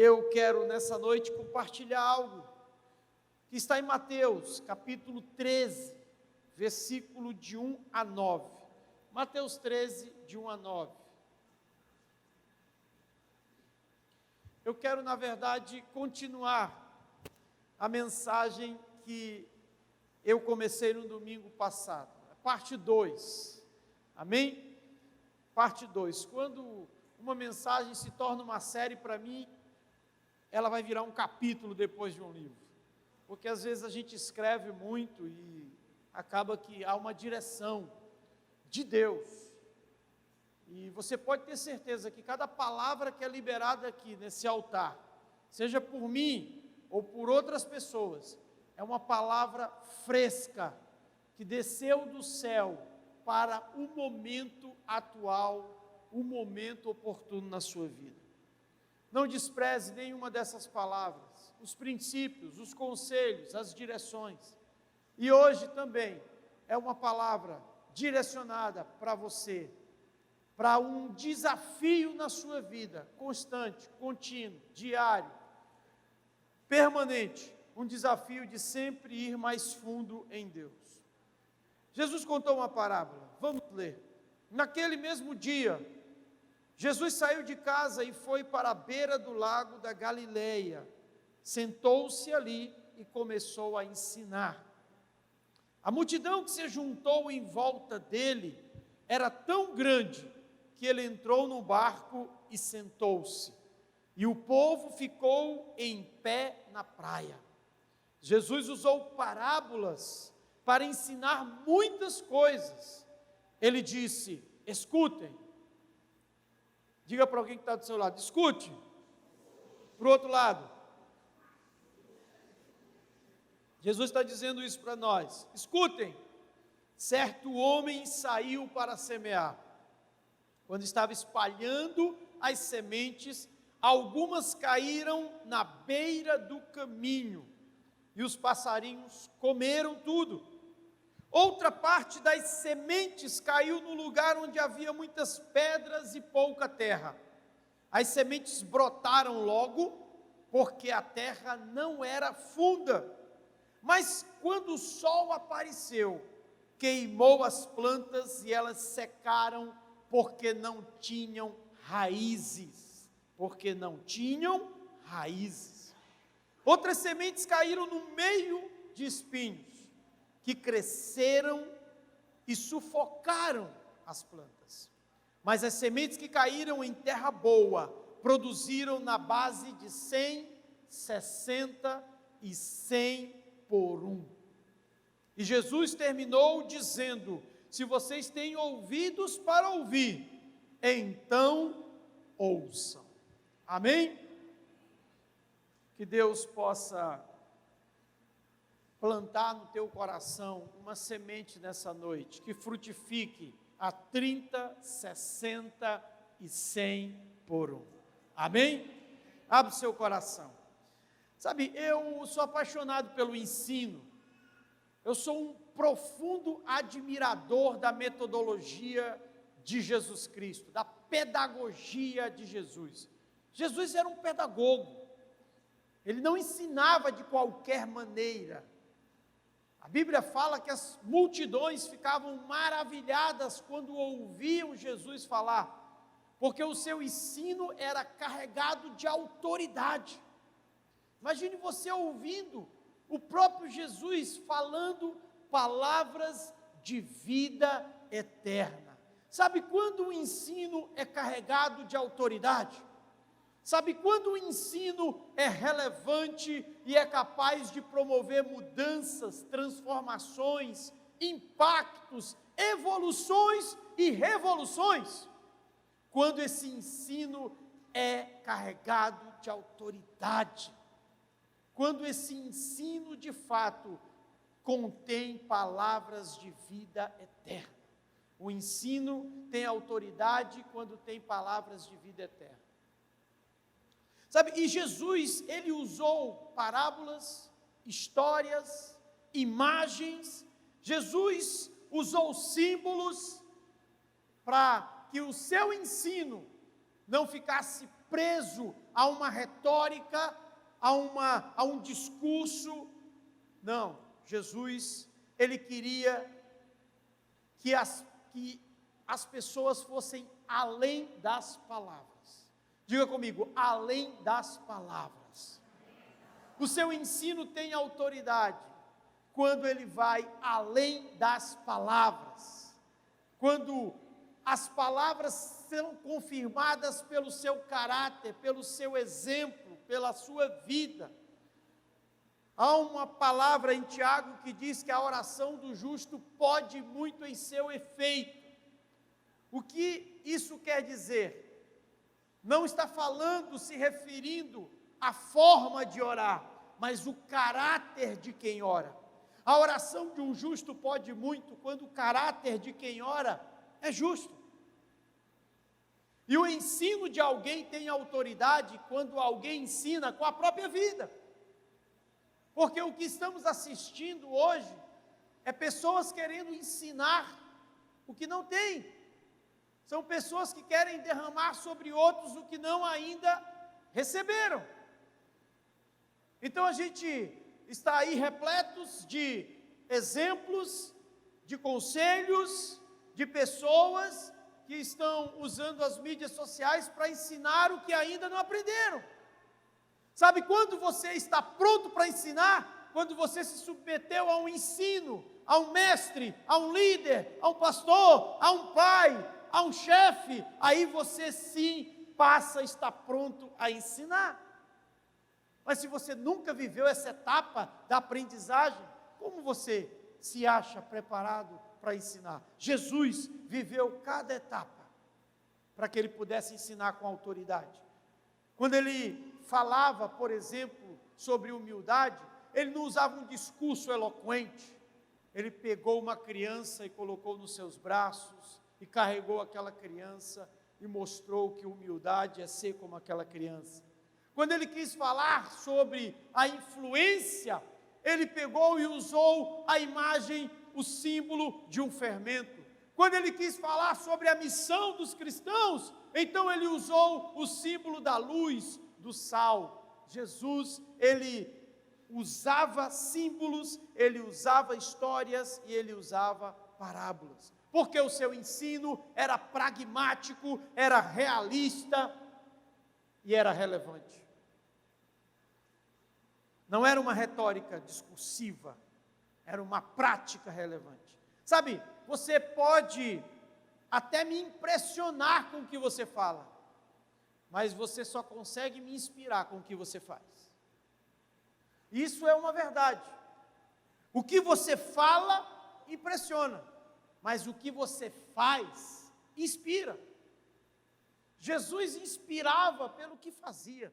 Eu quero nessa noite compartilhar algo que está em Mateus, capítulo 13, versículo de 1 a 9. Mateus 13, de 1 a 9. Eu quero, na verdade, continuar a mensagem que eu comecei no domingo passado, parte 2, amém? Parte 2, quando uma mensagem se torna uma série, para mim, ela vai virar um capítulo depois de um livro, porque às vezes a gente escreve muito e acaba que há uma direção de Deus, e você pode ter certeza que cada palavra que é liberada aqui nesse altar, seja por mim ou por outras pessoas, é uma palavra fresca, que desceu do céu para o momento atual, o momento oportuno na sua vida. Não despreze nenhuma dessas palavras, os princípios, os conselhos, as direções. E hoje também é uma palavra direcionada para você, para um desafio na sua vida, constante, contínuo, diário, permanente, um desafio de sempre ir mais fundo em Deus. Jesus contou uma parábola, vamos ler. Naquele mesmo dia, Jesus saiu de casa e foi para a beira do lago da Galileia, sentou-se ali e começou a ensinar. A multidão que se juntou em volta dele era tão grande que ele entrou no barco e sentou-se, e o povo ficou em pé na praia. Jesus usou parábolas para ensinar muitas coisas. Ele disse: escutem. Diga para alguém que está do seu lado: escute. Para o outro lado. Jesus está dizendo isso para nós. Escutem. Certo homem saiu para semear. Quando estava espalhando as sementes, algumas caíram na beira do caminho, e os passarinhos comeram tudo. Outra parte das sementes caiu no lugar onde havia muitas pedras e pouca terra. As sementes brotaram logo, porque a terra não era funda. Mas quando o sol apareceu, queimou as plantas e elas secaram, porque não tinham raízes. Porque não tinham raízes. Outras sementes caíram no meio de espinhos, que cresceram e sufocaram as plantas. Mas as sementes que caíram em terra boa, produziram na base de 100, 60 e 100 por 1. E Jesus terminou dizendo: se vocês têm ouvidos para ouvir, então ouçam. Amém? Que Deus possa plantar no teu coração uma semente nessa noite, que frutifique a 30, 60 e 100 por 1. Amém? Abre o seu coração. Sabe, eu sou apaixonado pelo ensino. Eu sou um profundo admirador da metodologia de Jesus Cristo, da pedagogia de Jesus. Jesus era um pedagogo. Ele não ensinava de qualquer maneira. A Bíblia fala que as multidões ficavam maravilhadas quando ouviam Jesus falar, porque o seu ensino era carregado de autoridade. Imagine você ouvindo o próprio Jesus falando palavras de vida eterna. Sabe quando o ensino é carregado de autoridade? Sabe quando o ensino é relevante e é capaz de promover mudanças, transformações, impactos, evoluções e revoluções? Quando esse ensino é carregado de autoridade. Quando esse ensino de fato contém palavras de vida eterna. O ensino tem autoridade quando tem palavras de vida eterna. Sabe, e Jesus, ele usou parábolas, histórias, imagens. Jesus usou símbolos para que o seu ensino não ficasse preso a uma retórica, a um discurso. Não, Jesus, ele queria que as pessoas fossem além das palavras. Diga comigo, além das palavras. O seu ensino tem autoridade quando ele vai além das palavras. Quando as palavras são confirmadas pelo seu caráter, pelo seu exemplo, pela sua vida. Há uma palavra em Tiago que diz que a oração do justo pode muito em seu efeito. O que isso quer dizer? Não está falando, se referindo à forma de orar, mas o caráter de quem ora. A oração de um justo pode muito quando o caráter de quem ora é justo. E o ensino de alguém tem autoridade quando alguém ensina com a própria vida. Porque o que estamos assistindo hoje é pessoas querendo ensinar o que não tem. São pessoas que querem derramar sobre outros o que não ainda receberam. Então a gente está aí repletos de exemplos, de conselhos, de pessoas que estão usando as mídias sociais para ensinar o que ainda não aprenderam. Sabe quando você está pronto para ensinar? Quando você se submeteu a um ensino, a um mestre, a um líder, a um pastor, a um pai, a um chefe, aí você sim passa a estar pronto a ensinar. Mas se você nunca viveu essa etapa da aprendizagem, como você se acha preparado para ensinar? Jesus viveu cada etapa para que ele pudesse ensinar com autoridade. Quando ele falava, por exemplo, sobre humildade, ele não usava um discurso eloquente. Ele pegou uma criança e colocou nos seus braços e carregou aquela criança e mostrou que humildade é ser como aquela criança. Quando ele quis falar sobre a influência, ele pegou e usou a imagem, o símbolo de um fermento. Quando ele quis falar sobre a missão dos cristãos, então ele usou o símbolo da luz, do sal. Jesus, ele usava símbolos, ele usava histórias e ele usava parábolas. Porque o seu ensino era pragmático, era realista e era relevante. Não era uma retórica discursiva, era uma prática relevante. Sabe, você pode até me impressionar com o que você fala, mas você só consegue me inspirar com o que você faz. Isso é uma verdade. O que você fala impressiona, mas o que você faz inspira. Jesus inspirava pelo que fazia.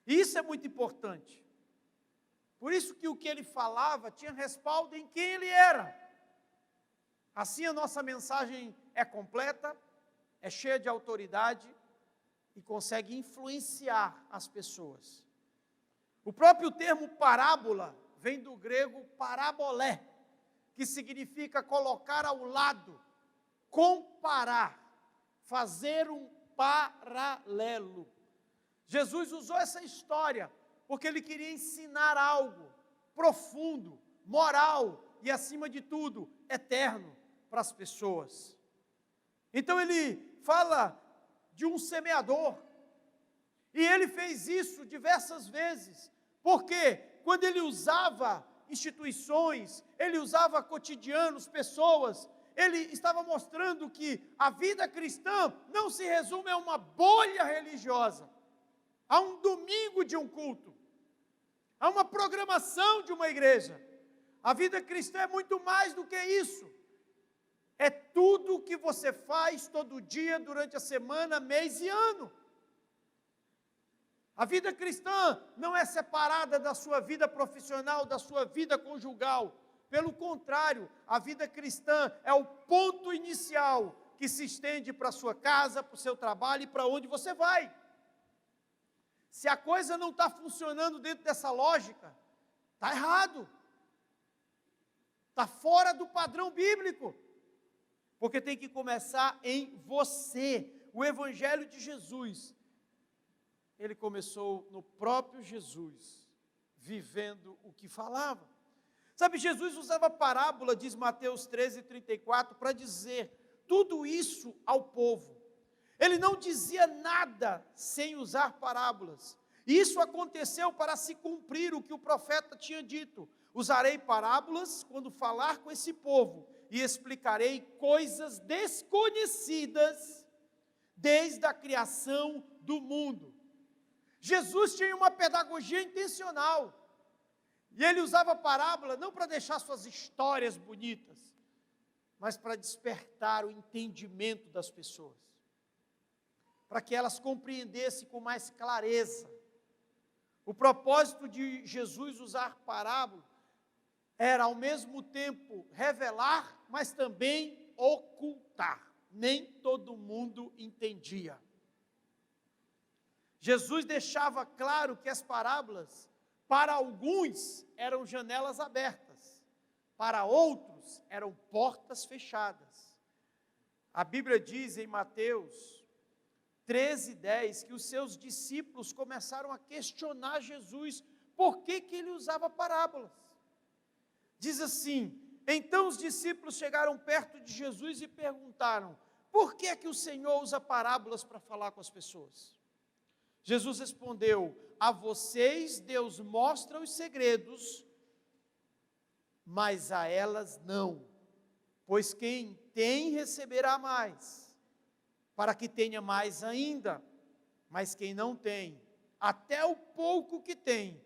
E isso é muito importante. Por isso que o que ele falava tinha respaldo em quem ele era. Assim a nossa mensagem é completa, é cheia de autoridade e consegue influenciar as pessoas. O próprio termo parábola vem do grego parabolé, que significa colocar ao lado, comparar, fazer um paralelo. Jesus usou essa história porque ele queria ensinar algo profundo, moral e, acima de tudo, eterno para as pessoas. Então ele fala de um semeador, e ele fez isso diversas vezes, porque quando ele usava instituições, ele usava cotidianos, pessoas, ele estava mostrando que a vida cristã não se resume a uma bolha religiosa, a um domingo de um culto, a uma programação de uma igreja. A vida cristã é muito mais do que isso. É tudo o que você faz todo dia, durante a semana, mês e ano. A vida cristã não é separada da sua vida profissional, da sua vida conjugal. Pelo contrário, a vida cristã é o ponto inicial que se estende para a sua casa, para o seu trabalho e para onde você vai. Se a coisa não está funcionando dentro dessa lógica, está errado. Está fora do padrão bíblico. Porque tem que começar em você. O Evangelho de Jesus ele começou no próprio Jesus, vivendo o que falava. Sabe, Jesus usava parábola, diz Mateus 13:34, para dizer tudo isso ao povo. Ele não dizia nada sem usar parábolas. Isso aconteceu para se cumprir o que o profeta tinha dito: usarei parábolas quando falar com esse povo e explicarei coisas desconhecidas desde a criação do mundo. Jesus tinha uma pedagogia intencional. E ele usava parábola não para deixar suas histórias bonitas, mas para despertar o entendimento das pessoas, para que elas compreendessem com mais clareza. O propósito de Jesus usar parábola era ao mesmo tempo revelar, mas também ocultar. Nem todo mundo entendia. Jesus deixava claro que as parábolas, para alguns, eram janelas abertas, para outros, eram portas fechadas. A Bíblia diz em Mateus 13:10 que os seus discípulos começaram a questionar Jesus por que ele usava parábolas. Diz assim: então os discípulos chegaram perto de Jesus e perguntaram: por que é que o Senhor usa parábolas para falar com as pessoas? Jesus respondeu: a vocês Deus mostra os segredos, mas a elas não. Pois quem tem receberá mais, para que tenha mais ainda. Mas quem não tem, até o pouco que tem,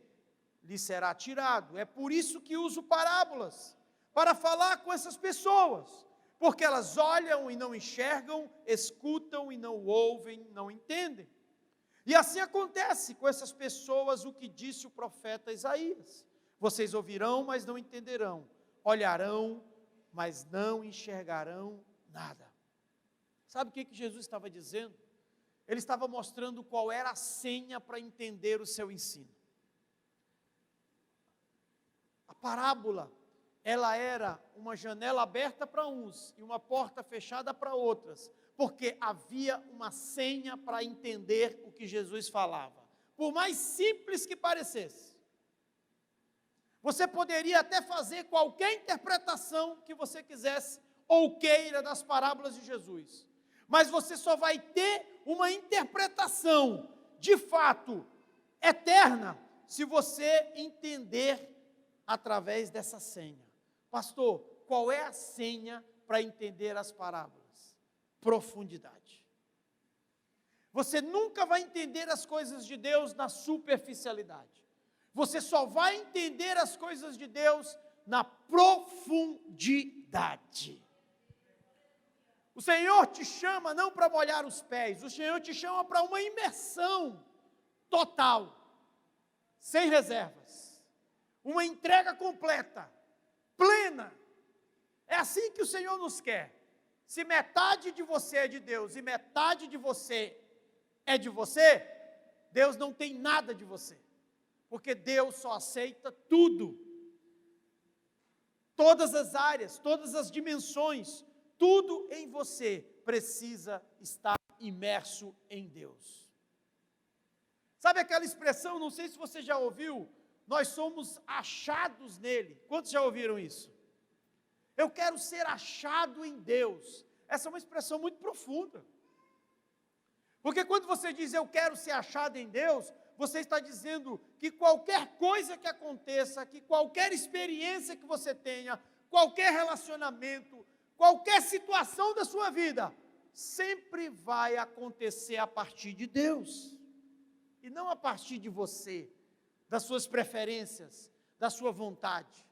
lhe será tirado. É por isso que uso parábolas, para falar com essas pessoas, porque elas olham e não enxergam, escutam e não ouvem, não entendem. E assim acontece com essas pessoas o que disse o profeta Isaías: vocês ouvirão, mas não entenderão, olharão, mas não enxergarão nada. Sabe o que Jesus estava dizendo? Ele estava mostrando qual era a senha para entender o seu ensino. A parábola, ela era uma janela aberta para uns e uma porta fechada para outras, porque havia uma senha para entender o que Jesus falava, por mais simples que parecesse. Você poderia até fazer qualquer interpretação que você quisesse ou queira das parábolas de Jesus, mas você só vai ter uma interpretação de fato eterna se você entender através dessa senha. Pastor, qual é a senha para entender as parábolas? Profundidade. Você nunca vai entender as coisas de Deus na superficialidade. Você só vai entender as coisas de Deus na profundidade. O Senhor te chama não para molhar os pés, o Senhor te chama para uma imersão total, sem reservas, uma entrega completa, plena. É assim que o Senhor nos quer. Se metade de você é de Deus e metade de você é de você, Deus não tem nada de você, porque Deus só aceita tudo, todas as áreas, todas as dimensões, tudo em você precisa estar imerso em Deus. Sabe aquela expressão, não sei se você já ouviu, nós somos achados nele. Quantos já ouviram isso? Eu quero ser achado em Deus. Essa é uma expressão muito profunda. Porque quando você diz eu quero ser achado em Deus, você está dizendo que qualquer coisa que aconteça, que qualquer experiência que você tenha, qualquer relacionamento, qualquer situação da sua vida, sempre vai acontecer a partir de Deus. E não a partir de você, das suas preferências, da sua vontade.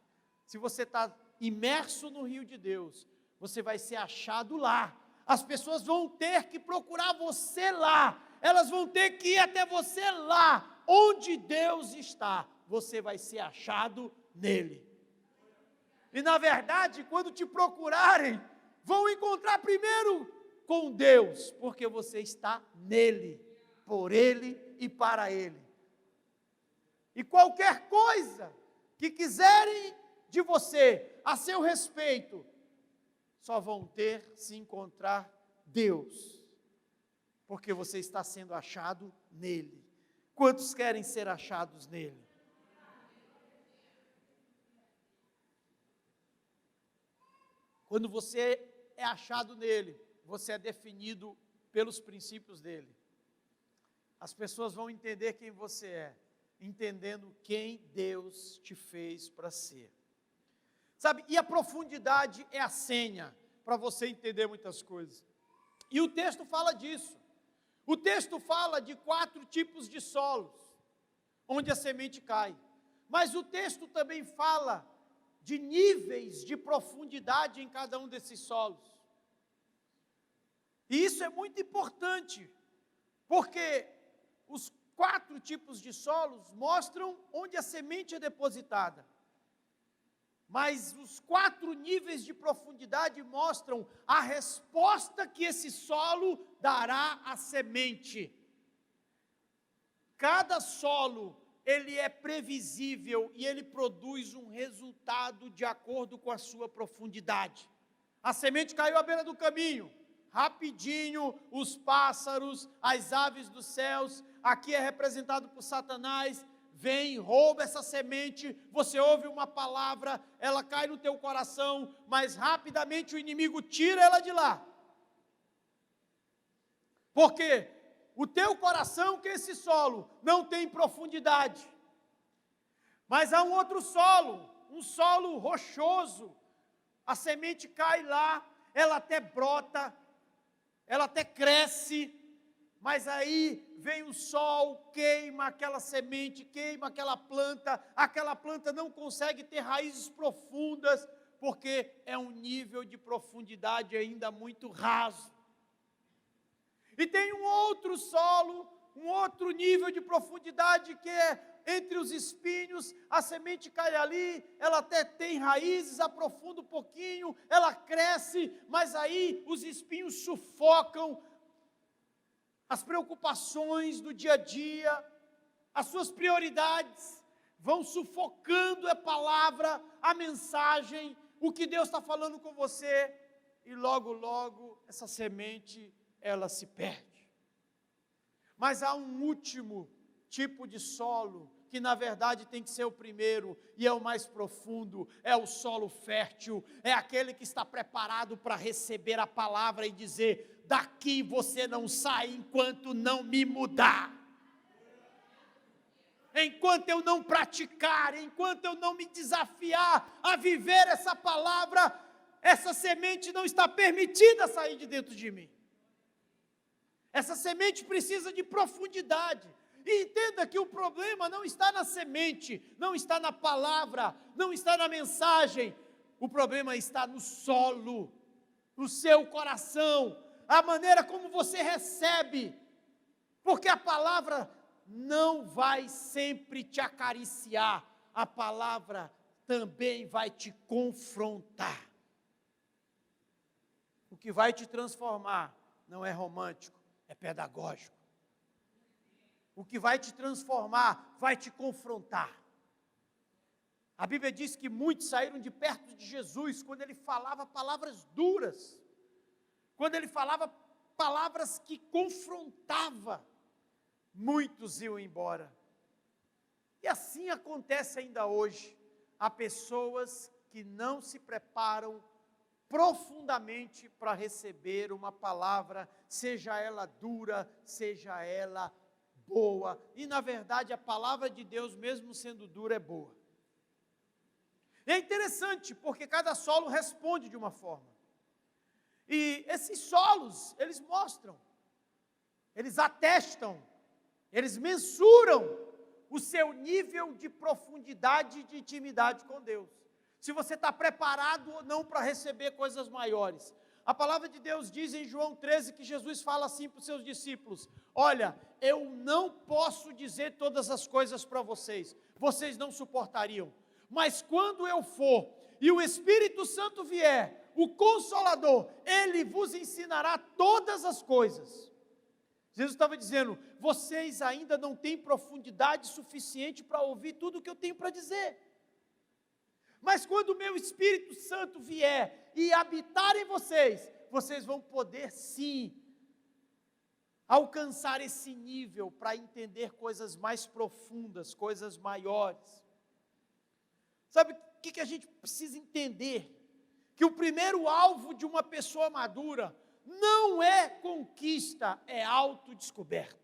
Se você está imerso no rio de Deus, você vai ser achado lá. As pessoas vão ter que procurar você lá. Elas vão ter que ir até você lá, onde Deus está. Você vai ser achado nele. E na verdade, quando te procurarem, vão encontrar primeiro com Deus, porque você está nele, por ele e para ele. E qualquer coisa que quiserem de você, a seu respeito, só vão ter se encontrar Deus, porque você está sendo achado nele. Quantos querem ser achados nele? Quando você é achado nele, você é definido pelos princípios dele. As pessoas vão entender quem você é, entendendo quem Deus te fez para ser. Sabe, e a profundidade é a senha para você entender muitas coisas. E o texto fala disso. O texto fala de 4 tipos de solos, onde a semente cai. Mas o texto também fala de níveis de profundidade em cada um desses solos. E isso é muito importante, porque os 4 tipos de solos mostram onde a semente é depositada. Mas os 4 níveis de profundidade mostram a resposta que esse solo dará à semente. Cada solo, ele é previsível e ele produz um resultado de acordo com a sua profundidade. A semente caiu à beira do caminho, rapidinho, os pássaros, as aves dos céus, aqui é representado por Satanás, vem, rouba essa semente, você ouve uma palavra, ela cai no teu coração, mas rapidamente o inimigo tira ela de lá. Por quê? O teu coração, que é esse solo, não tem profundidade. Mas há um outro solo, um solo rochoso. A semente cai lá, ela até brota, ela até cresce, mas aí vem o sol, queima aquela semente, queima aquela planta não consegue ter raízes profundas, porque é um nível de profundidade ainda muito raso. E tem um outro solo, um outro nível de profundidade que é entre os espinhos, a semente cai ali, ela até tem raízes, aprofunda um pouquinho, ela cresce, mas aí os espinhos sufocam as preocupações do dia a dia, as suas prioridades, vão sufocando a palavra, a mensagem, o que Deus está falando com você, e logo, logo, essa semente, ela se perde. Mas há um último tipo de solo, que na verdade tem que ser o primeiro, e é o mais profundo, é o solo fértil, é aquele que está preparado para receber a palavra e dizer: daqui você não sai enquanto não me mudar. Enquanto eu não praticar, enquanto eu não me desafiar a viver essa palavra, essa semente não está permitida sair de dentro de mim. Essa semente precisa de profundidade. E entenda que o problema não está na semente, não está na palavra, não está na mensagem. O problema está no solo, no seu coração, a maneira como você recebe. Porque a palavra não vai sempre te acariciar, a palavra também vai te confrontar. O que vai te transformar não é romântico, é pedagógico. O que vai te transformar, vai te confrontar. A Bíblia diz que muitos saíram de perto de Jesus quando ele falava palavras duras, quando ele falava palavras que confrontava, muitos iam embora. E assim acontece ainda hoje. Há pessoas que não se preparam profundamente para receber uma palavra, seja ela dura, seja ela boa. E na verdade a palavra de Deus, mesmo sendo dura, é boa. E é interessante, porque cada solo responde de uma forma. E esses solos, eles mostram, eles atestam, eles mensuram o seu nível de profundidade e de intimidade com Deus. Se você está preparado ou não para receber coisas maiores. A palavra de Deus diz em João 13 que Jesus fala assim para os seus discípulos: olha, eu não posso dizer todas as coisas para vocês, vocês não suportariam, mas quando eu for e o Espírito Santo vier, o Consolador, ele vos ensinará todas as coisas. Jesus estava dizendo: vocês ainda não têm profundidade suficiente para ouvir tudo o que eu tenho para dizer. Mas quando o meu Espírito Santo vier e habitar em vocês, vocês vão poder sim alcançar esse nível para entender coisas mais profundas, coisas maiores. Sabe o que a gente precisa entender? Que o primeiro alvo de uma pessoa madura não é conquista, é autodescoberta.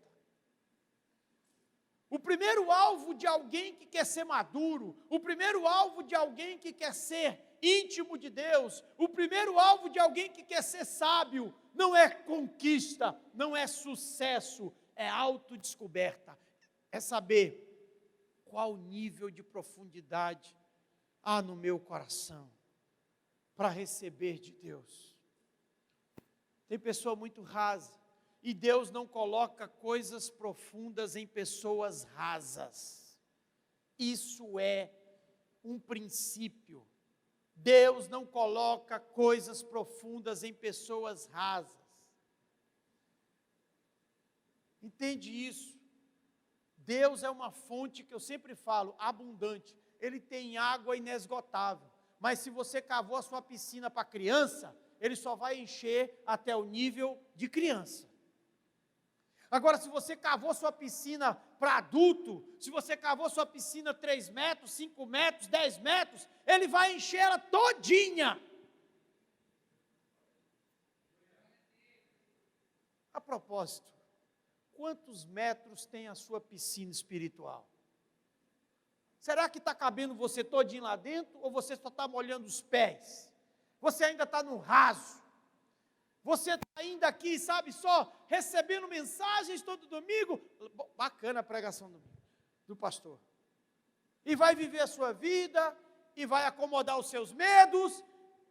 O primeiro alvo de alguém que quer ser maduro, o primeiro alvo de alguém que quer ser íntimo de Deus, o primeiro alvo de alguém que quer ser sábio, não é conquista, não é sucesso, é autodescoberta. É saber qual nível de profundidade há no meu coração para receber de Deus. Tem pessoa muito rasa, e Deus não coloca coisas profundas em pessoas rasas. Isso é um princípio. Deus não coloca coisas profundas em pessoas rasas. Entende isso? Deus é uma fonte que eu sempre falo, abundante. Ele tem água inesgotável. Mas se você cavou a sua piscina para criança, ele só vai encher até o nível de criança. Agora, se você cavou sua piscina para adulto, se você cavou sua piscina 3 metros, 5 metros, 10 metros, ele vai encher ela todinha. A propósito, quantos metros tem a sua piscina espiritual? Será que está cabendo você todinho lá dentro, ou você só está molhando os pés? Você ainda está no raso? Você está ainda aqui, sabe, só recebendo mensagens todo domingo? Bacana a pregação do pastor. E vai viver a sua vida, e vai acomodar os seus medos,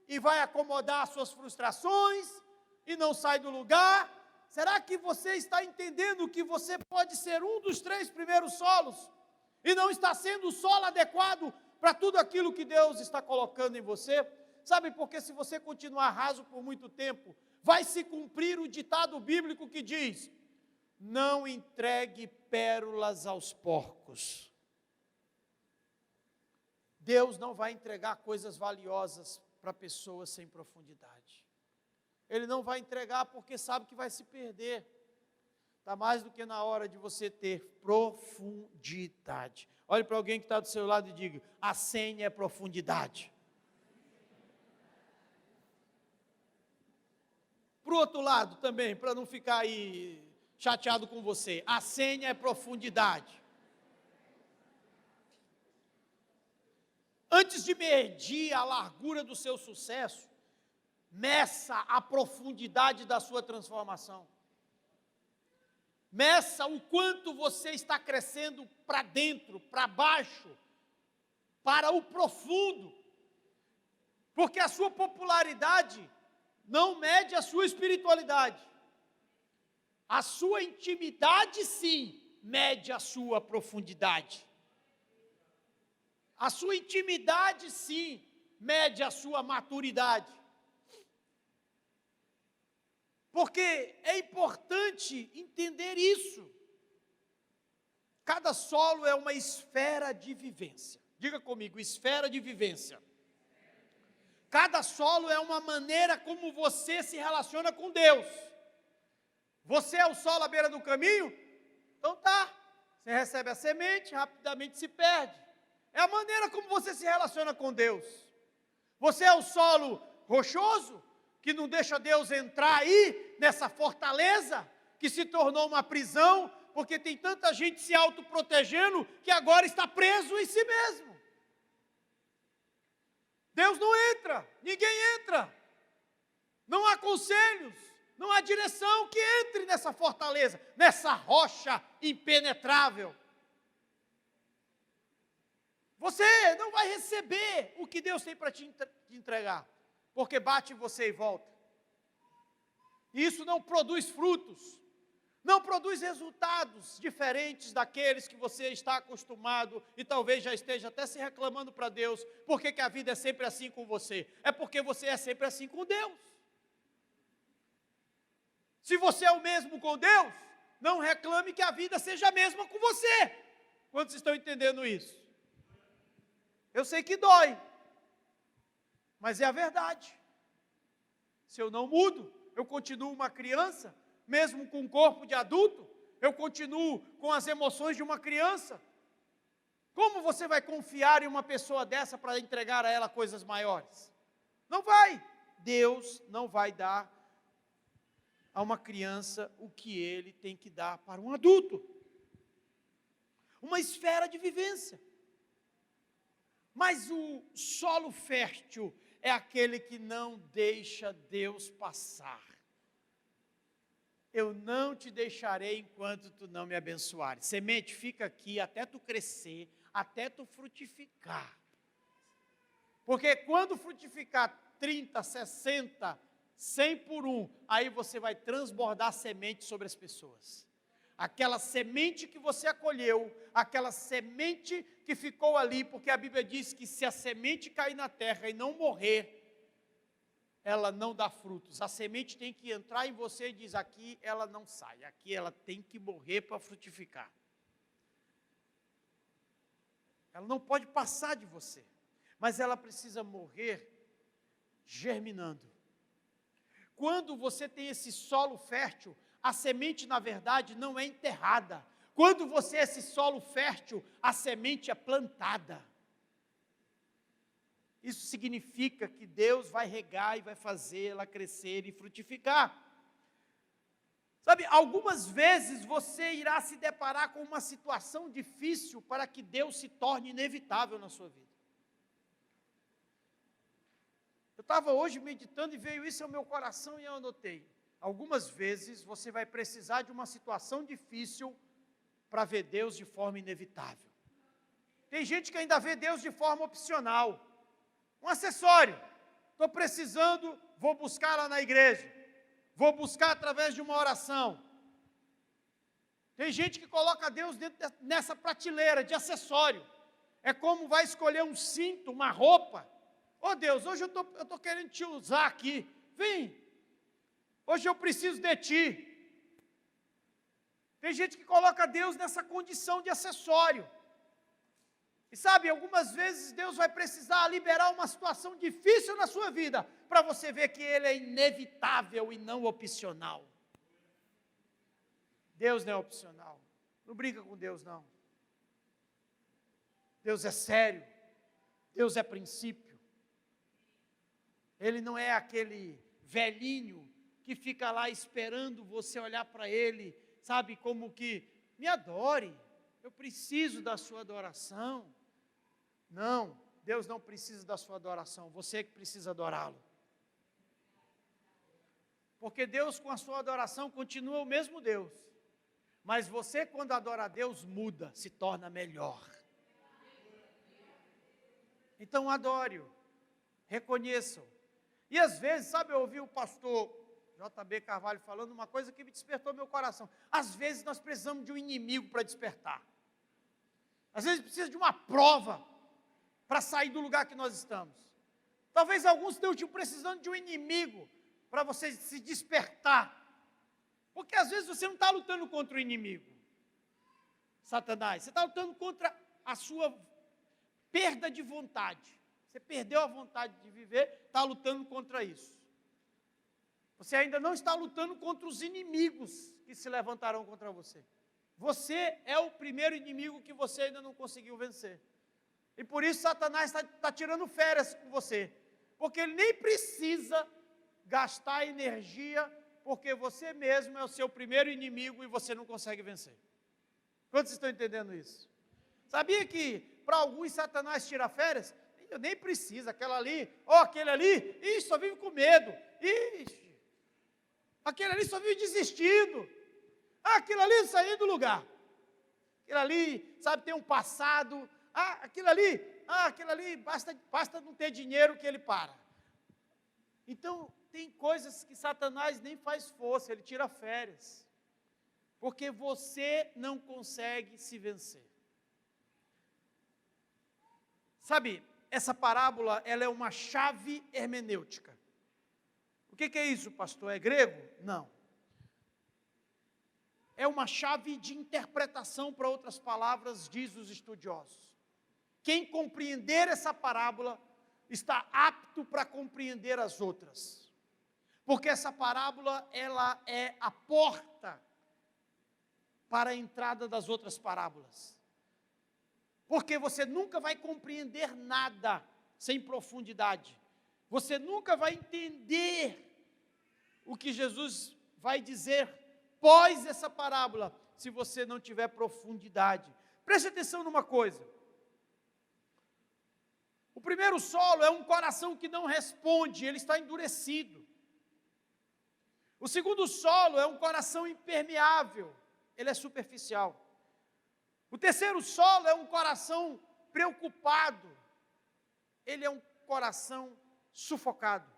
e vai acomodar as suas frustrações, e não sai do lugar. Será que você está entendendo que você pode ser um dos 3 primeiros solos, e não está sendo o solo adequado para tudo aquilo que Deus está colocando em você? Sabe, porque se você continuar raso por muito tempo, vai se cumprir o ditado bíblico que diz: não entregue pérolas aos porcos. Deus não vai entregar coisas valiosas para pessoas sem profundidade. Ele não vai entregar porque sabe que vai se perder. Está mais do que na hora de você ter profundidade. Olhe para alguém que está do seu lado e diga: a senha é profundidade. Para o outro lado também, para não ficar aí chateado com você, a senha é profundidade. Antes de medir a largura do seu sucesso, meça a profundidade da sua transformação. Meça o quanto você está crescendo para dentro, para baixo, para o profundo. Porque a sua popularidade não mede a sua espiritualidade. A sua intimidade, sim, mede a sua profundidade. A sua intimidade, sim, mede a sua maturidade. Porque é importante entender isso. Cada solo é uma esfera de vivência. Diga comigo, esfera de vivência. Cada solo é uma maneira como você se relaciona com Deus. Você é o solo à beira do caminho? Então tá, você recebe a semente, rapidamente se perde. É a maneira como você se relaciona com Deus. Você é o solo rochoso, que não deixa Deus entrar aí, nessa fortaleza, que se tornou uma prisão, porque tem tanta gente se autoprotegendo, que agora está preso em si mesmo. Deus não entra, ninguém entra. Não há conselhos, não há direção que entre nessa fortaleza, nessa rocha impenetrável. Você não vai receber o que Deus tem para te entregar, porque bate em você e volta. E isso não produz frutos, não produz resultados diferentes daqueles que você está acostumado e talvez já esteja até se reclamando para Deus, porque que a vida é sempre assim com você. É porque você é sempre assim com Deus. Se você é o mesmo com Deus, não reclame que a vida seja a mesma com você. Quantos estão entendendo isso? Eu sei que dói, mas é a verdade. Se eu não mudo, eu continuo uma criança, mesmo com o corpo de adulto, eu continuo com as emoções de uma criança. Como você vai confiar em uma pessoa dessa para entregar a ela coisas maiores? Não vai. Deus não vai dar a uma criança o que ele tem que dar para um adulto. Uma esfera de vivência. Mas o solo fértil é aquele que não deixa Deus passar. Eu não te deixarei enquanto tu não me abençoares. Semente, fica aqui até tu crescer, até tu frutificar. Porque quando frutificar 30, 60, 100 por 1, aí você vai transbordar semente sobre as pessoas. Aquela semente que você acolheu, aquela semente que ficou ali, porque a Bíblia diz que se a semente cair na terra e não morrer, ela não dá frutos. A semente tem que entrar em você e diz, aqui ela não sai, aqui ela tem que morrer para frutificar. Ela não pode passar de você, mas ela precisa morrer germinando. Quando você tem esse solo fértil, a semente, na verdade, não é enterrada. Quando você é esse solo fértil, a semente é plantada. Isso significa que Deus vai regar e vai fazer ela crescer e frutificar. Sabe, algumas vezes você irá se deparar com uma situação difícil para que Deus se torne inevitável na sua vida. Eu estava hoje meditando e veio isso ao meu coração e eu anotei. Algumas vezes você vai precisar de uma situação difícil para ver Deus de forma inevitável. Tem gente que ainda vê Deus de forma opcional. Um acessório. Estou precisando, vou buscar lá na igreja. Vou buscar através de uma oração. Tem gente que coloca Deus nessa prateleira de acessório. É como vai escolher um cinto, uma roupa. Ô Deus, hoje eu estou querendo te usar aqui. Vem. Hoje eu preciso de ti. Tem gente que coloca Deus nessa condição de acessório. E sabe, algumas vezes Deus vai precisar liberar uma situação difícil na sua vida, para você ver que Ele é inevitável e não opcional. Deus não é opcional. Não brinca com Deus, não. Deus é sério. Deus é princípio. Ele não é aquele velhinho que fica lá esperando você olhar para Ele, sabe, como que, me adore, eu preciso da sua adoração. Não, Deus não precisa da sua adoração, você é que precisa adorá-lo. Porque Deus com a sua adoração continua o mesmo Deus, mas você quando adora a Deus muda, se torna melhor. Então adore-o, reconheça-o. E às vezes, sabe, eu ouvi o pastor J.B. Carvalho falando uma coisa que me despertou meu coração. Às vezes nós precisamos de um inimigo para despertar. Às vezes precisa de uma prova para sair do lugar que nós estamos. Talvez alguns estejam precisando de um inimigo para você se despertar. Porque às vezes você não está lutando contra o inimigo, Satanás. Você está lutando contra a sua perda de vontade. Você perdeu a vontade de viver, está lutando contra isso. Você ainda não está lutando contra os inimigos que se levantarão contra você. Você é o primeiro inimigo que você ainda não conseguiu vencer. E por isso Satanás está tirando férias com você. Porque ele nem precisa gastar energia, porque você mesmo é o seu primeiro inimigo e você não consegue vencer. Quantos estão entendendo isso? Sabia que para alguns Satanás tira férias? Eu nem precisa, aquela ali, aquele ali, só vive com medo. Aquele ali só vive desistindo. Aquilo ali saindo do lugar. Aquilo ali, sabe, tem um passado. Aquilo ali, basta não ter dinheiro que ele para. Então, tem coisas que Satanás nem faz força, ele tira férias. Porque você não consegue se vencer. Sabe, essa parábola, ela é uma chave hermenêutica. O que é isso, pastor? É grego? Não. É uma chave de interpretação para outras palavras, diz os estudiosos. Quem compreender essa parábola está apto para compreender as outras. Porque essa parábola, ela é a porta para a entrada das outras parábolas. Porque você nunca vai compreender nada sem profundidade. Você nunca vai entender o que Jesus vai dizer pós essa parábola, se você não tiver profundidade. Preste atenção numa coisa. O primeiro solo é um coração que não responde, ele está endurecido. O segundo solo é um coração impermeável, ele é superficial. O terceiro solo é um coração preocupado, ele é um coração sufocado.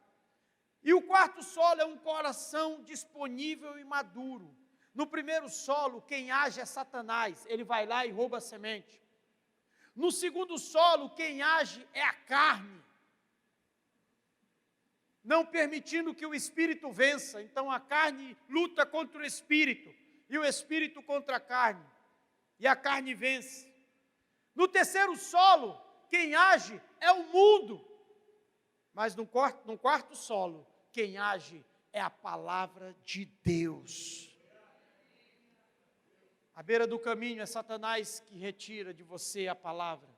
E o quarto solo é um coração disponível e maduro. No primeiro solo, quem age é Satanás, ele vai lá e rouba a semente. No segundo solo, quem age é a carne, não permitindo que o espírito vença. Então a carne luta contra o espírito, e o espírito contra a carne, e a carne vence. No terceiro solo, quem age é o mundo, mas no quarto solo, quem age é a palavra de Deus. À beira do caminho é Satanás que retira de você a palavra.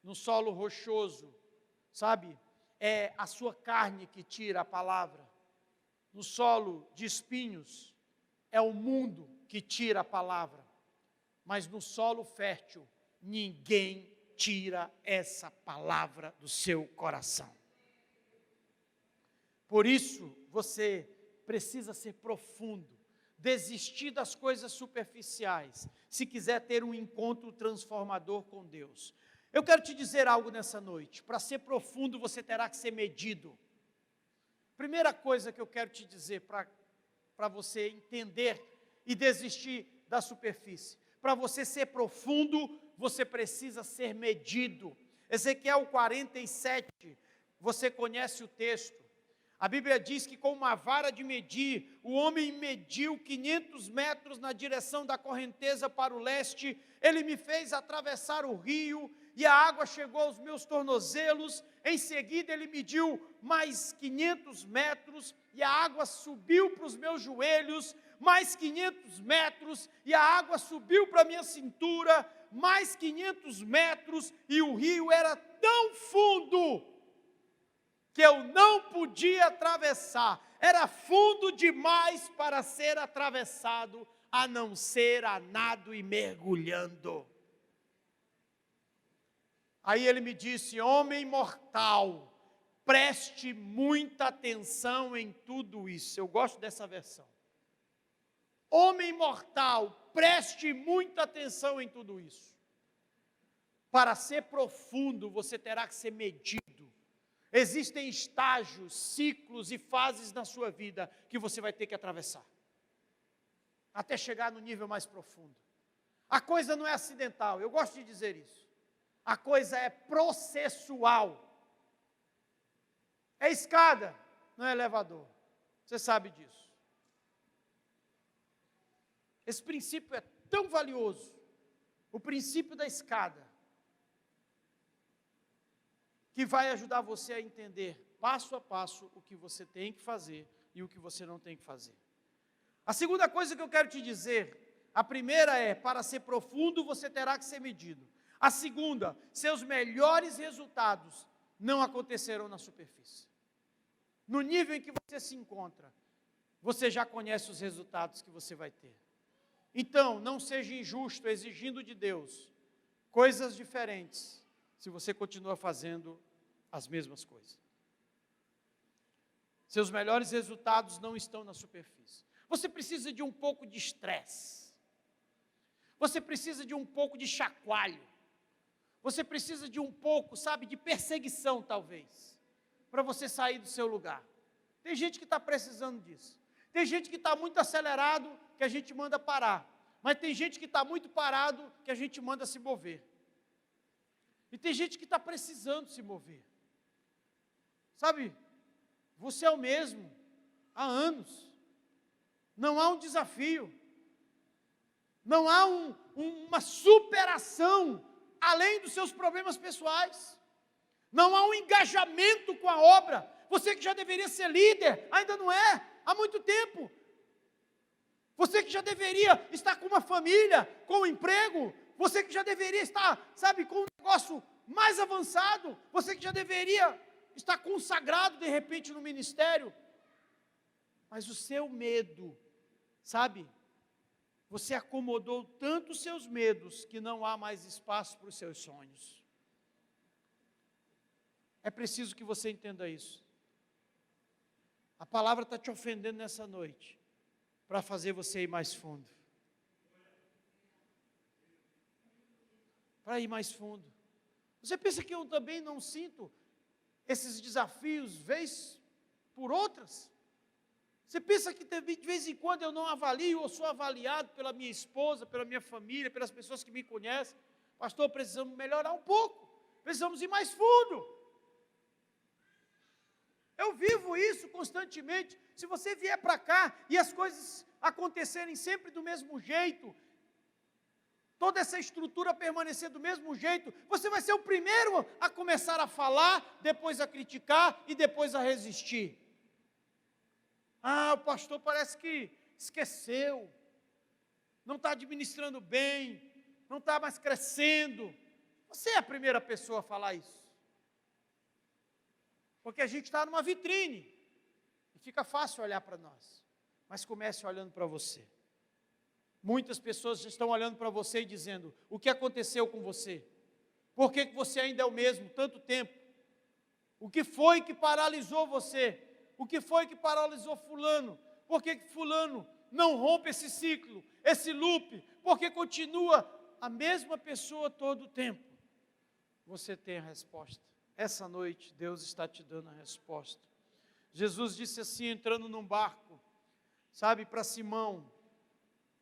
No solo rochoso, sabe, é a sua carne que tira a palavra. No solo de espinhos, é o mundo que tira a palavra. Mas no solo fértil, ninguém tira essa palavra do seu coração. Por isso, você precisa ser profundo. Desistir das coisas superficiais, se quiser ter um encontro transformador com Deus. Eu quero te dizer algo nessa noite. Para ser profundo, você terá que ser medido. Primeira coisa que eu quero te dizer para você entender e desistir da superfície. Para você ser profundo, você precisa ser medido. Ezequiel 47, você conhece o texto. A Bíblia diz que com uma vara de medir, o homem mediu 500 metros na direção da correnteza para o leste. Ele me fez atravessar o rio e a água chegou aos meus tornozelos. Em seguida ele mediu mais 500 metros e a água subiu para os meus joelhos. Mais 500 metros e a água subiu para a minha cintura. Mais 500 metros e o rio era tão fundo que eu não podia atravessar, era fundo demais para ser atravessado, a não ser a nado e mergulhando. Aí ele me disse: homem mortal, preste muita atenção em tudo isso. Eu gosto dessa versão. Homem mortal, preste muita atenção em tudo isso. Para ser profundo, você terá que ser medido. Existem estágios, ciclos e fases na sua vida que você vai ter que atravessar, até chegar no nível mais profundo. A coisa não é acidental, eu gosto de dizer isso. A coisa é processual. É escada, não é elevador. Você sabe disso. Esse princípio é tão valioso, o princípio da escada, que vai ajudar você a entender, passo a passo, o que você tem que fazer e o que você não tem que fazer. A segunda coisa que eu quero te dizer, a primeira é, para ser profundo, você terá que ser medido. A segunda, seus melhores resultados não acontecerão na superfície. No nível em que você se encontra, você já conhece os resultados que você vai ter. Então, não seja injusto exigindo de Deus coisas diferentes, se você continua fazendo as mesmas coisas. Seus melhores resultados não estão na superfície. Você precisa de um pouco de estresse. Você precisa de um pouco de chacoalho. Você precisa de um pouco, sabe, de perseguição, talvez, para você sair do seu lugar. Tem gente que está precisando disso. Tem gente que está muito acelerado, que a gente manda parar. Mas tem gente que está muito parado, que a gente manda se mover. E tem gente que está precisando se mover. Sabe, você é o mesmo há anos. Não há um desafio. Não há uma superação além dos seus problemas pessoais. Não há um engajamento com a obra. Você que já deveria ser líder, ainda não é, há muito tempo. Você que já deveria estar com uma família, com um emprego, você que já deveria estar, sabe, com um negócio mais avançado, você que já deveria estar consagrado de repente no ministério, mas o seu medo, sabe, você acomodou tanto os seus medos que não há mais espaço para os seus sonhos. É preciso que você entenda isso. A palavra está te ofendendo nessa noite, para fazer você ir mais fundo. Para ir mais fundo. Você pensa que eu também não sinto esses desafios, vez por outras? Você pensa que de vez em quando eu não avalio ou sou avaliado pela minha esposa, pela minha família, pelas pessoas que me conhecem? Pastor, precisamos melhorar um pouco, precisamos ir mais fundo. Eu vivo isso constantemente. Se você vier para cá e as coisas acontecerem sempre do mesmo jeito, toda essa estrutura permanecer do mesmo jeito, você vai ser o primeiro a começar a falar, depois a criticar e depois a resistir. Ah, o pastor parece que esqueceu, não está administrando bem, não está mais crescendo. Você é a primeira pessoa a falar isso. Porque a gente está numa vitrine, e fica fácil olhar para nós, mas comece olhando para você. Muitas pessoas estão olhando para você e dizendo, o que aconteceu com você? Por que você ainda é o mesmo, tanto tempo? O que foi que paralisou você? O que foi que paralisou fulano? Por que fulano não rompe esse ciclo, esse loop? Porque continua a mesma pessoa todo o tempo? Você tem a resposta. Essa noite, Deus está te dando a resposta. Jesus disse assim, entrando num barco, sabe, para Simão,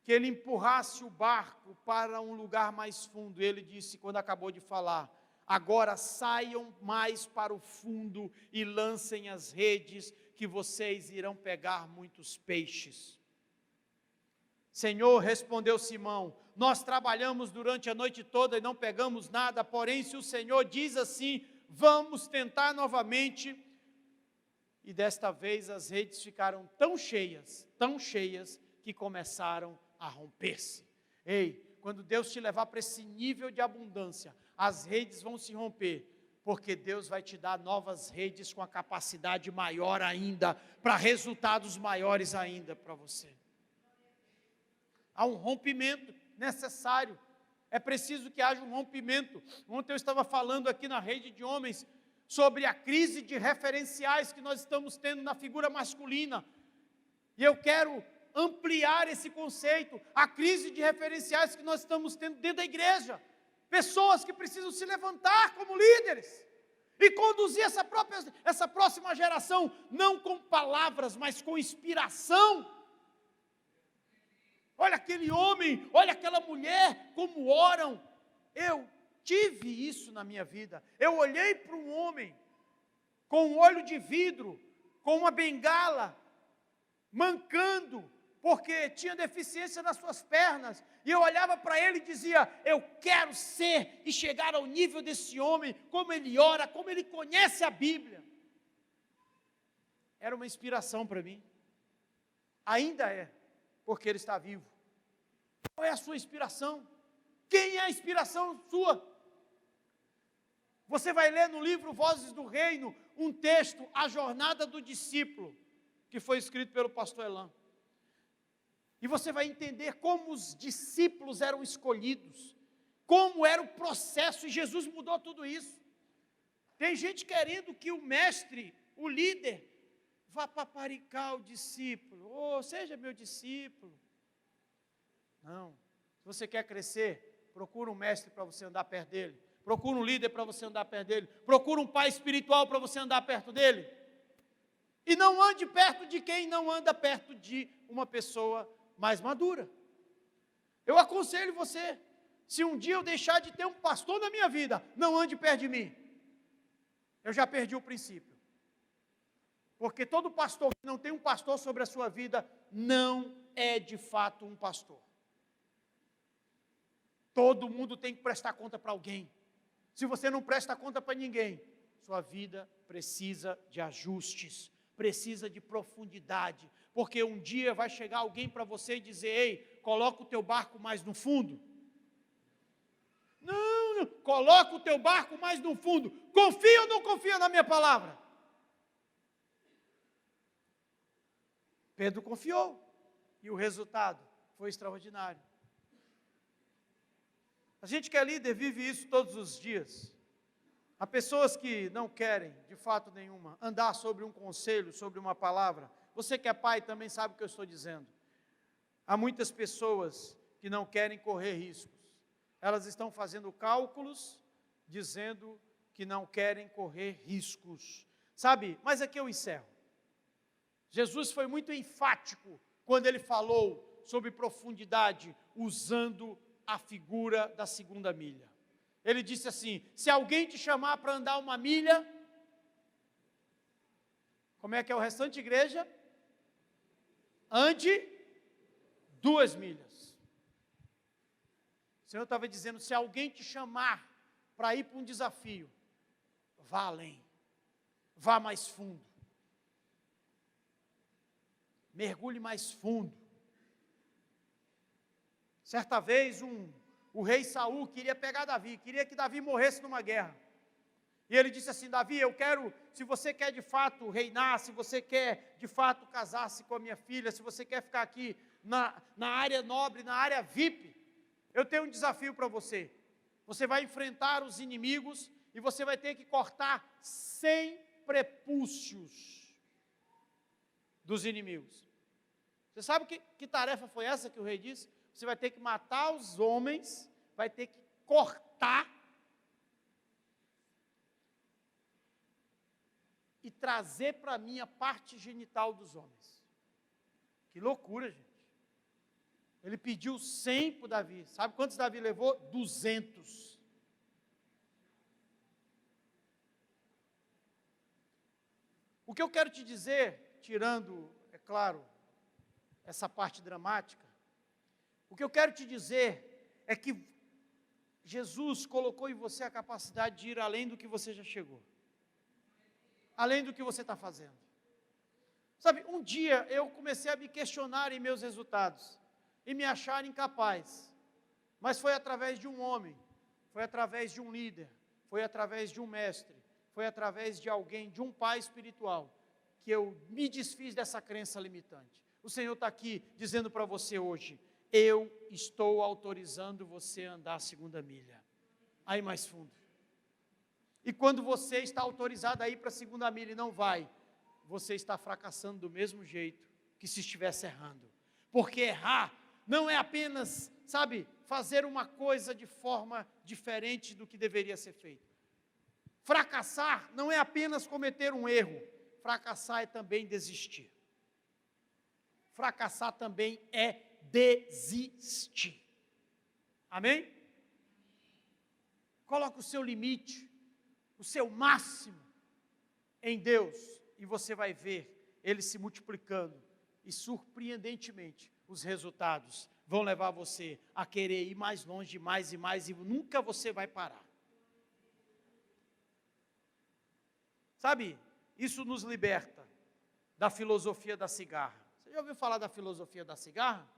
que ele empurrasse o barco para um lugar mais fundo. Ele disse, quando acabou de falar, agora saiam mais para o fundo e lancem as redes, que vocês irão pegar muitos peixes. Senhor, respondeu Simão, nós trabalhamos durante a noite toda e não pegamos nada, porém se o Senhor diz assim, vamos tentar novamente. E desta vez as redes ficaram tão cheias, que começaram a romper-se. Ei, quando Deus te levar para esse nível de abundância, as redes vão se romper, porque Deus vai te dar novas redes com a capacidade maior ainda, para resultados maiores ainda para você. Há um rompimento necessário. É preciso que haja um rompimento. Ontem eu estava falando aqui na rede de homens sobre a crise de referenciais que nós estamos tendo na figura masculina. E eu quero ampliar esse conceito, a crise de referenciais que nós estamos tendo dentro da igreja. Pessoas que precisam se levantar como líderes e conduzir essa próxima geração, não com palavras, mas com inspiração. Olha aquele homem, olha aquela mulher, como oram. Eu tive isso na minha vida. Eu olhei para um homem com um olho de vidro, com uma bengala, mancando, porque tinha deficiência nas suas pernas. E eu olhava para ele e dizia, eu quero ser e chegar ao nível desse homem, como ele ora, como ele conhece a Bíblia. Era uma inspiração para mim. Ainda é, porque ele está vivo. Qual é a sua inspiração? Quem é a inspiração sua? Você vai ler no livro Vozes do Reino, um texto, A Jornada do Discípulo, que foi escrito pelo pastor Elan. E você vai entender como os discípulos eram escolhidos, como era o processo, e Jesus mudou tudo isso. Tem gente querendo que o mestre, o líder, vá paparicar o discípulo, seja meu discípulo. Não, se você quer crescer, procura um mestre para você andar perto dele, procura um líder para você andar perto dele, procura um pai espiritual para você andar perto dele, e não ande perto de quem não anda perto de uma pessoa mais madura. Eu aconselho você, se um dia eu deixar de ter um pastor na minha vida, não ande perto de mim, eu já perdi o princípio, porque todo pastor que não tem um pastor sobre a sua vida, não é de fato um pastor. Todo mundo tem que prestar conta para alguém. Se você não presta conta para ninguém, sua vida precisa de ajustes, precisa de profundidade, porque um dia vai chegar alguém para você e dizer: ei, coloca o teu barco mais no fundo. Não, coloca o teu barco mais no fundo. Confia ou não confia na minha palavra? Pedro confiou, e o resultado foi extraordinário. A gente que é líder vive isso todos os dias. Há pessoas que não querem, de fato nenhuma, andar sobre um conselho, sobre uma palavra. Você que é pai também sabe o que eu estou dizendo. Há muitas pessoas que não querem correr riscos. Elas estão fazendo cálculos, dizendo que não querem correr riscos. Sabe, mas aqui eu encerro. Jesus foi muito enfático quando ele falou sobre profundidade, usando a figura da segunda milha. Ele disse assim: se alguém te chamar para andar uma milha, como é que é o restante, igreja? Ande 2 milhas. O Senhor estava dizendo: se alguém te chamar para ir para um desafio, vá além, vá mais fundo, mergulhe mais fundo. Certa vez o rei Saul queria pegar Davi, queria que Davi morresse numa guerra. E ele disse assim: Davi, eu quero, se você quer de fato reinar, se você quer de fato casar-se com a minha filha, se você quer ficar aqui na área nobre, na área VIP, eu tenho um desafio para você. Você vai enfrentar os inimigos e você vai ter que cortar 100 prepúcios dos inimigos. Você sabe que tarefa foi essa que o rei disse? Você vai ter que matar os homens, vai ter que cortar e trazer para mim a parte genital dos homens. Que loucura, gente. Ele pediu 100 para Davi. Sabe quantos Davi levou? 200. O que eu quero te dizer, tirando, é claro, essa parte dramática, o que eu quero te dizer é que Jesus colocou em você a capacidade de ir além do que você já chegou, além do que você está fazendo. Sabe, um dia eu comecei a me questionar em meus resultados e me achar incapaz, mas foi através de um homem, foi através de um líder, foi através de um mestre, foi através de alguém, de um pai espiritual, que eu me desfiz dessa crença limitante. O Senhor está aqui dizendo para você hoje: eu estou autorizando você a andar a segunda milha, aí mais fundo. E quando você está autorizado a ir para a segunda milha e não vai, você está fracassando do mesmo jeito que se estivesse errando. Porque errar não é apenas, sabe, fazer uma coisa de forma diferente do que deveria ser feito. Fracassar não é apenas cometer um erro, fracassar é também desistir. Fracassar também é desistir. Amém? Coloque o seu limite, o seu máximo em Deus, e você vai ver Ele se multiplicando, e surpreendentemente os resultados vão levar você a querer ir mais longe, mais e mais, e nunca você vai parar. Sabe, isso nos liberta da filosofia da cigarra. Você já ouviu falar da filosofia da cigarra?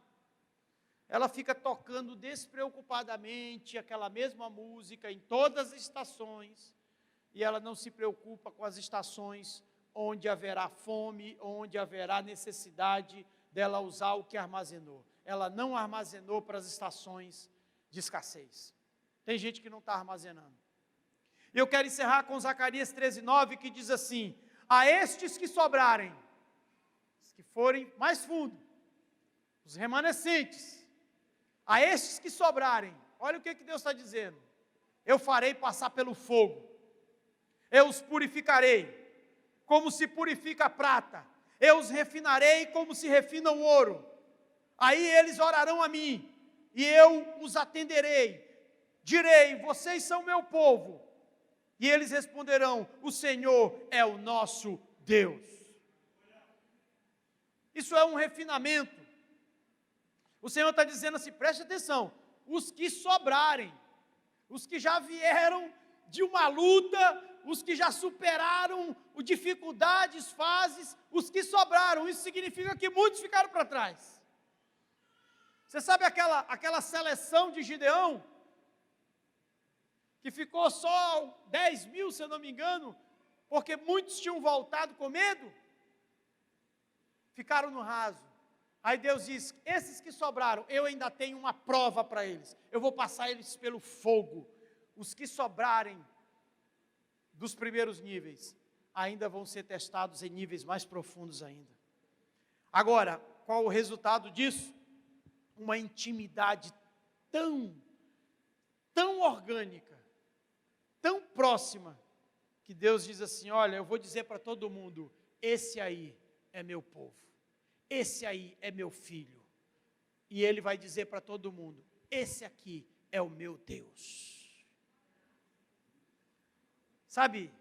Ela fica tocando despreocupadamente aquela mesma música em todas as estações, e ela não se preocupa com as estações onde haverá fome, onde haverá necessidade dela usar o que armazenou. Ela não armazenou para as estações de escassez. Tem gente que não está armazenando. Eu quero encerrar com Zacarias 13:9, que diz assim: a estes que sobrarem, os que forem mais fundo, os remanescentes, a estes que sobrarem, olha o que Deus está dizendo: eu farei passar pelo fogo, eu os purificarei, como se purifica a prata, eu os refinarei como se refina o ouro, aí eles orarão a mim, e eu os atenderei, direi: vocês são meu povo, e eles responderão: o Senhor é o nosso Deus. Isso é um refinamento. O Senhor está dizendo assim, preste atenção, os que sobrarem, os que já vieram de uma luta, os que já superaram dificuldades, fases, os que sobraram. Isso significa que muitos ficaram para trás. Você sabe aquela seleção de Gideão, que ficou só 10 mil, se eu não me engano, porque muitos tinham voltado com medo? Ficaram no raso. Aí Deus diz: esses que sobraram, eu ainda tenho uma prova para eles. Eu vou passar eles pelo fogo. Os que sobrarem dos primeiros níveis, ainda vão ser testados em níveis mais profundos ainda. Agora, qual o resultado disso? Uma intimidade tão orgânica, tão próxima, que Deus diz assim: olha, eu vou dizer para todo mundo, esse aí é meu povo, esse aí é meu filho. E Ele vai dizer para todo mundo, esse aqui é o meu Deus. Sabe,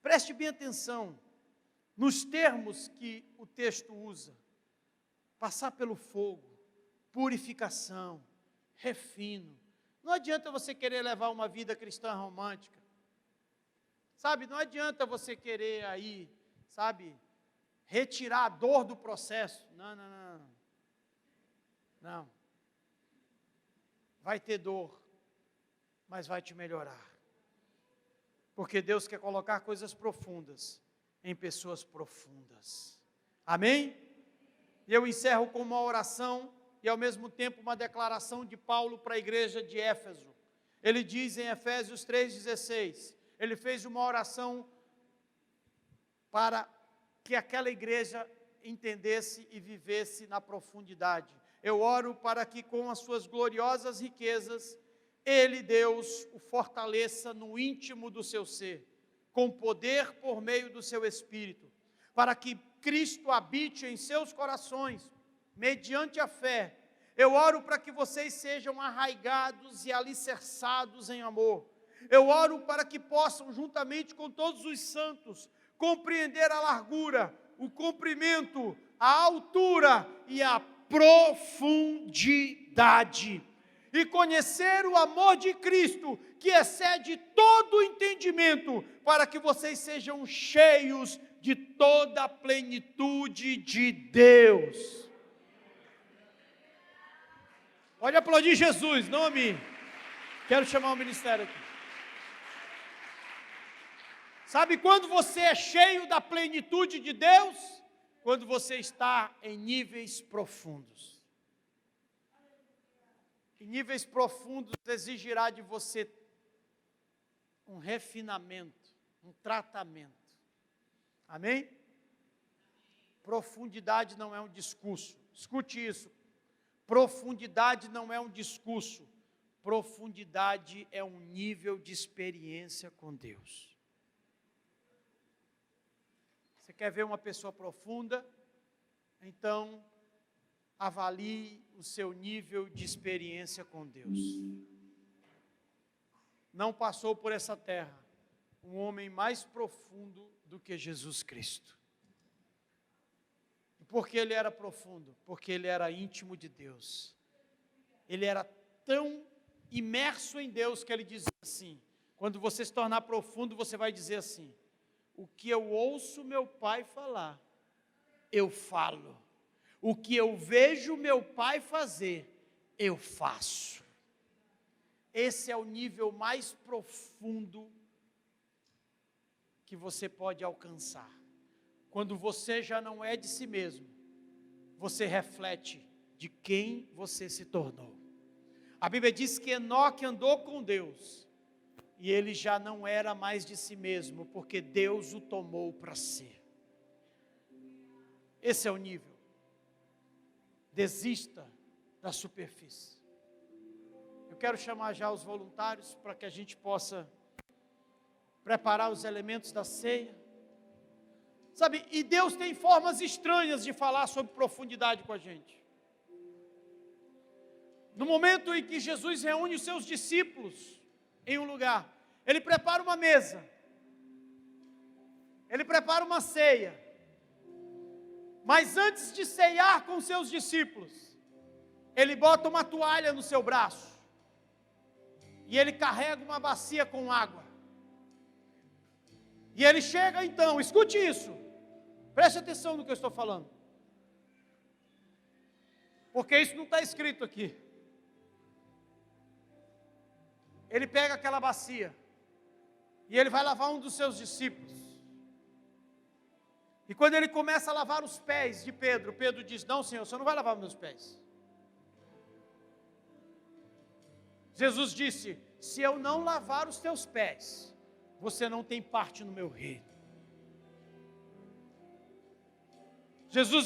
preste bem atenção nos termos que o texto usa: passar pelo fogo, purificação, refino. Não adianta você querer levar uma vida cristã romântica, sabe, não adianta você querer aí, sabe, retirar a dor do processo. Não. Vai ter dor, mas vai te melhorar. Porque Deus quer colocar coisas profundas em pessoas profundas. Amém? E eu encerro com uma oração e ao mesmo tempo uma declaração de Paulo para a igreja de Éfeso. Ele diz em Efésios 3,16, ele fez uma oração para que aquela igreja entendesse e vivesse na profundidade. Eu oro para que com as suas gloriosas riquezas, Ele, Deus, o fortaleça no íntimo do seu ser, com poder por meio do seu Espírito, para que Cristo habite em seus corações, mediante a fé. Eu oro para que vocês sejam arraigados e alicerçados em amor. Eu oro para que possam, juntamente com todos os santos, compreender a largura, o comprimento, a altura e a profundidade, e conhecer o amor de Cristo, que excede todo o entendimento, para que vocês sejam cheios de toda a plenitude de Deus. Pode aplaudir Jesus, não a mim. Quero chamar o ministério aqui. Sabe quando você é cheio da plenitude de Deus? Quando você está em níveis profundos. E níveis profundos exigirá de você um refinamento, um tratamento. Amém? Profundidade não é um discurso. Escute isso. Profundidade não é um discurso. Profundidade é um nível de experiência com Deus. Você quer ver uma pessoa profunda? Então, avalie o seu nível de experiência com Deus. Não passou por essa terra um homem mais profundo do que Jesus Cristo. E por que ele era profundo? Porque ele era íntimo de Deus. Ele era tão imerso em Deus que ele dizia assim: quando você se tornar profundo, você vai dizer assim: o que eu ouço meu pai falar, eu falo. O que eu vejo meu pai fazer, eu faço. Esse é o nível mais profundo que você pode alcançar. Quando você já não é de si mesmo, você reflete de quem você se tornou. A Bíblia diz que Enoque andou com Deus, e ele já não era mais de si mesmo, porque Deus o tomou para si. Esse é o nível. Desista da superfície. Eu quero chamar já os voluntários para que a gente possa preparar os elementos da ceia. Sabe, e Deus tem formas estranhas de falar sobre profundidade com a gente. No momento em que Jesus reúne os seus discípulos em um lugar, Ele prepara uma mesa, Ele prepara uma ceia, mas antes de ceiar com seus discípulos, Ele bota uma toalha no seu braço, e Ele carrega uma bacia com água, E ele chega então, escute isso, preste atenção no que eu estou falando, porque isso não está escrito aqui. Ele pega aquela bacia, e ele vai lavar um dos seus discípulos. E quando ele começa a lavar os pés de Pedro, Pedro diz: não, Senhor, você não vai lavar meus pés. Jesus disse: se eu não lavar os teus pés, você não tem parte no meu reino. Jesus